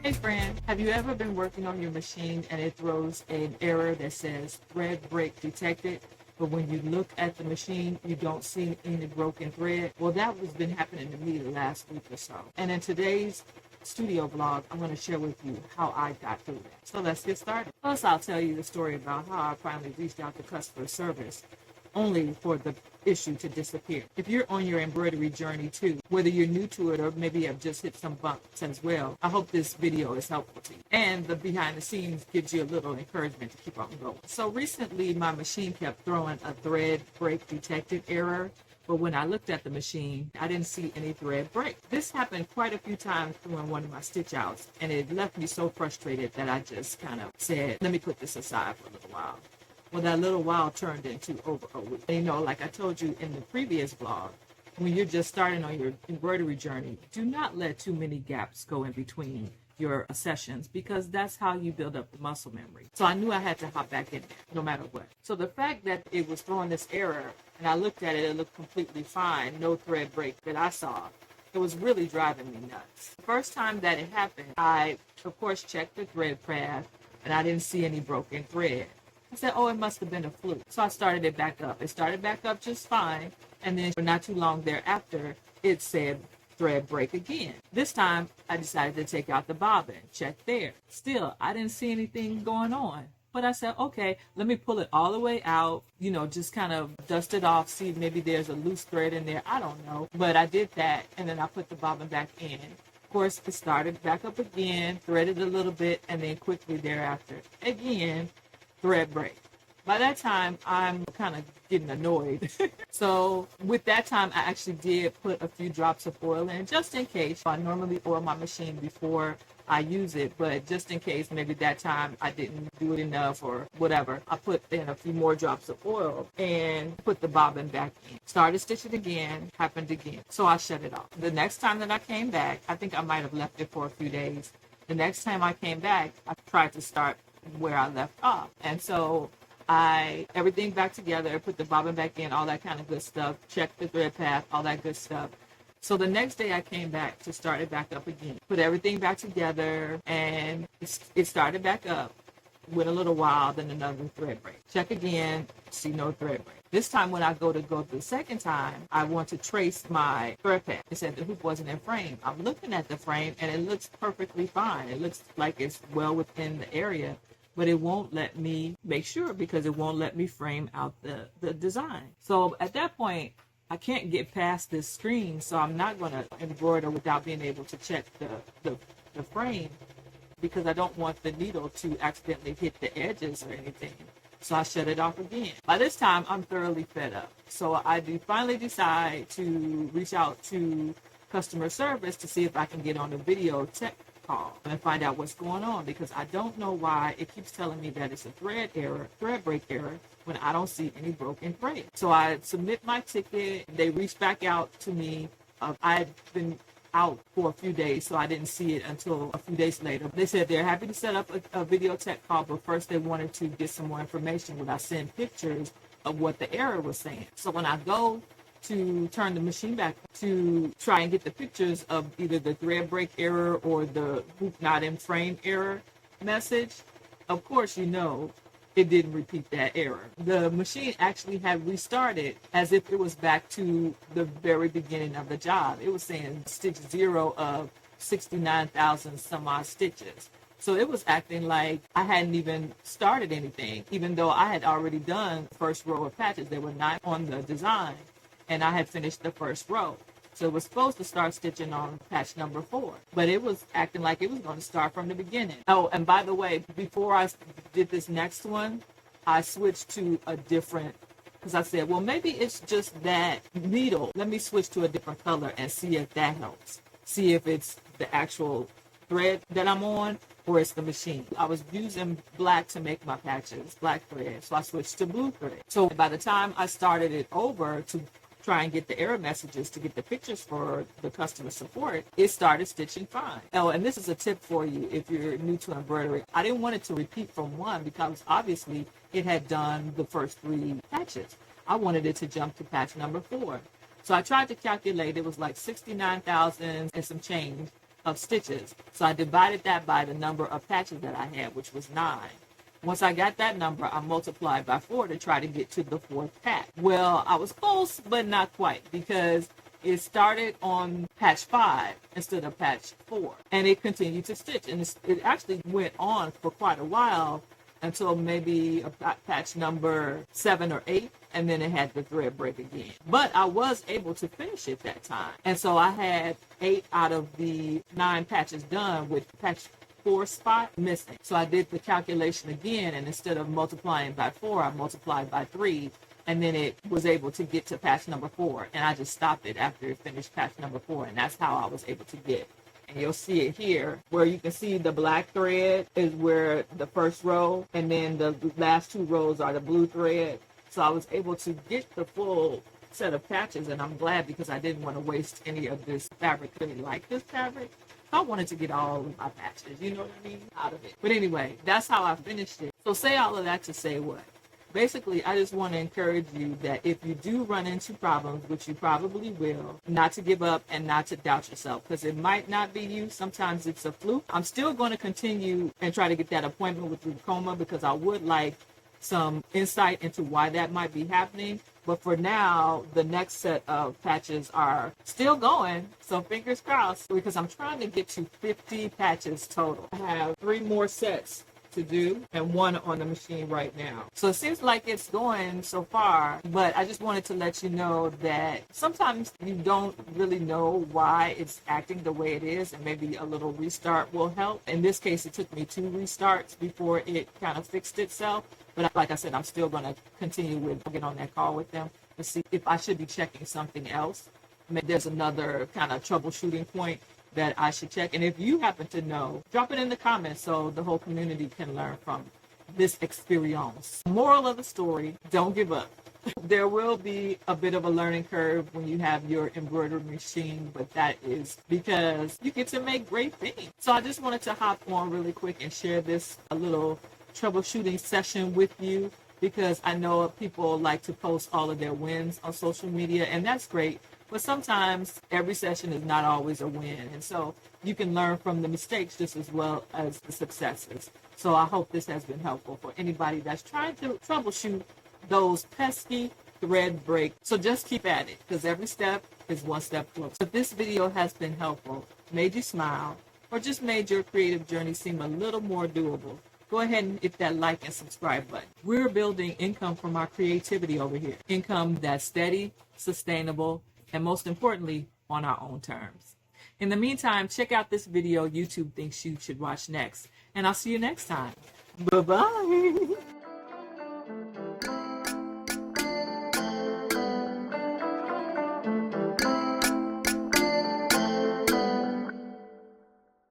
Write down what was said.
Hey friend, have you ever been working on your machine and it throws an error that says thread break detected, but when you look at the machine, you don't see any broken thread? Well, that has been happening to me the last week or so. And in today's studio vlog, I'm going to share with you how I got through that. So let's get started. First, I'll tell you the story about how I finally reached out to customer service only for the issue to disappear. If you're on your embroidery journey too, whether you're new to it or maybe have just hit some bumps as well, I hope this video is helpful to you. And the behind the scenes gives you a little encouragement to keep on going. So recently my machine kept throwing a thread break detected error, but when I looked at the machine, I didn't see any thread break. This happened quite a few times during one of my stitch outs, and it left me so frustrated that I just kind of said, let me put this aside for a little while. Well, that little while turned into over a week. You know, like I told you in the previous vlog, when you're just starting on your embroidery journey, do not let too many gaps go in between your sessions, because that's how you build up the muscle memory. So I knew I had to hop back in there no matter what. So the fact that it was throwing this error and I looked at it, it looked completely fine, no thread break that I saw. It was really driving me nuts. The first time that it happened, I, of course, checked the thread path and I didn't see any broken thread. I said, oh, it must have been a fluke. So I started it back up. It started back up just fine. And then not too long thereafter, it said thread break again. This time, I decided to take out the bobbin. Check there. Still, I didn't see anything going on. But I said, okay, let me pull it all the way out, you know, just kind of dust it off, see if maybe there's a loose thread in there. I don't know. But I did that, and then I put the bobbin back in. Of course, it started back up again, threaded a little bit, and then quickly thereafter, again, thread break. By that time, I'm kind of getting annoyed. So with that time, I actually did put a few drops of oil in, just in case. I normally oil my machine before I use it, but just in case maybe that time I didn't do it enough or whatever, I put in a few more drops of oil and put the bobbin back in. Started stitching again, happened again. So I shut it off. The next time that I came back, I think I might have left it for a few days. The next time I came back, I tried to start where I left off. And so everything back together, put the bobbin back in, all that kind of good stuff, checked the thread path, all that good stuff. So the next day I came back to start it back up again, put everything back together, and it started back up. Went a little while, then another thread break. Check again, see no thread break. This time when I go through the second time, I want to trace my thread path. It said the hoop wasn't in frame. I'm looking at the frame and it looks perfectly fine. It looks like it's well within the area, but it won't let me make sure because it won't let me frame out the design. So at that point, I can't get past this screen, so I'm not going to embroider without being able to check the frame, because I don't want the needle to accidentally hit the edges or anything. So I shut it off again. By this time, I'm thoroughly fed up. So I finally decide to reach out to customer service to see if I can get on a video tech call and find out what's going on, because I don't know why it keeps telling me that it's a thread break error, when I don't see any broken thread. So I submit my ticket. They reach back out to me. I had been out for a few days, so I didn't see it until a few days later. They said they're happy to set up a video tech call, but first they wanted to get some more information. When I send pictures of what the error was saying. So when I go to turn the machine back to try and get the pictures of either the thread break error or the hoop not in frame error message, of course, you know, it didn't repeat that error. The machine actually had restarted as if it was back to the very beginning of the job. It was saying stitch 0 of 69,000 some odd stitches. So it was acting like I hadn't even started anything, even though I had already done the first row of patches. There were 9 on the design, and I had finished the first row. So it was supposed to start stitching on patch number 4, but it was acting like it was going to start from the beginning. Oh, and by the way, before I did this next one, I switched to a different, because I said, well, maybe it's just that needle. Let me switch to a different color and see if that helps. See if it's the actual thread that I'm on or it's the machine. I was using black to make my patches, black thread, so I switched to blue thread. So by the time I started it over to try and get the error messages to get the pictures for the customer support, it started stitching fine. Oh, and this is a tip for you if you're new to embroidery. I didn't want it to repeat from 1 because obviously it had done the first 3 patches. I wanted it to jump to patch number 4. So I tried to calculate. It was like 69,000 and some change of stitches. So I divided that by the number of patches that I had, which was 9. Once I got that number, I multiplied by 4 to try to get to the 4th patch. Well, I was close, but not quite, because it started on patch 5 instead of patch 4. And it continued to stitch. And it actually went on for quite a while until maybe patch number 7 or 8. And then it had the thread break again. But I was able to finish it that time. And so I had 8 out of the 9 patches done with patch 4 spot missing. So I did the calculation again, and instead of multiplying by 4, I multiplied by 3, and then it was able to get to patch number 4. And I just stopped it after it finished patch number 4, and that's how I was able to get. And you'll see it here, where you can see the black thread is where the first row, and then the last 2 rows are the blue thread. So I was able to get the full set of patches, and I'm glad, because I didn't want to waste any of this fabric. I really like this fabric. I wanted to get all of my patches, you know what I mean, out of it. But anyway, that's how I finished it. So say all of that to say what? Basically, I just want to encourage you that if you do run into problems, which you probably will, not to give up and not to doubt yourself, because it might not be you. Sometimes it's a fluke. I'm still going to continue and try to get that appointment with Ricoma, because I would like some insight into why that might be happening. But for now, the next set of patches are still going, so fingers crossed, because I'm trying to get to 50 patches total. I have 3 more sets to do and 1 on the machine right now. So it seems like it's going so far, but I just wanted to let you know that sometimes you don't really know why it's acting the way it is, and maybe a little restart will help. In this case, it took me 2 restarts before it kind of fixed itself. But like I said, I'm still going to continue with get on that call with them to see if I should be checking something else. Maybe there's another kind of troubleshooting point that I should check. And if you happen to know, drop it in the comments so the whole community can learn from this experience. Moral of the story, don't give up. There will be a bit of a learning curve when you have your embroidery machine, but that is because you get to make great things. So I just wanted to hop on really quick and share this a little troubleshooting session with you, because I know people like to post all of their wins on social media, and that's great. But sometimes every session is not always a win. And so you can learn from the mistakes just as well as the successes. So I hope this has been helpful for anybody that's trying to troubleshoot those pesky thread break. So just keep at it, because every step is one step closer. If this video has been helpful, made you smile, or just made your creative journey seem a little more doable, go ahead and hit that like and subscribe button. We're building income from our creativity over here. Income that's steady, sustainable, and most importantly, on our own terms. In the meantime, check out this video YouTube thinks you should watch next. And I'll see you next time. Bye-bye.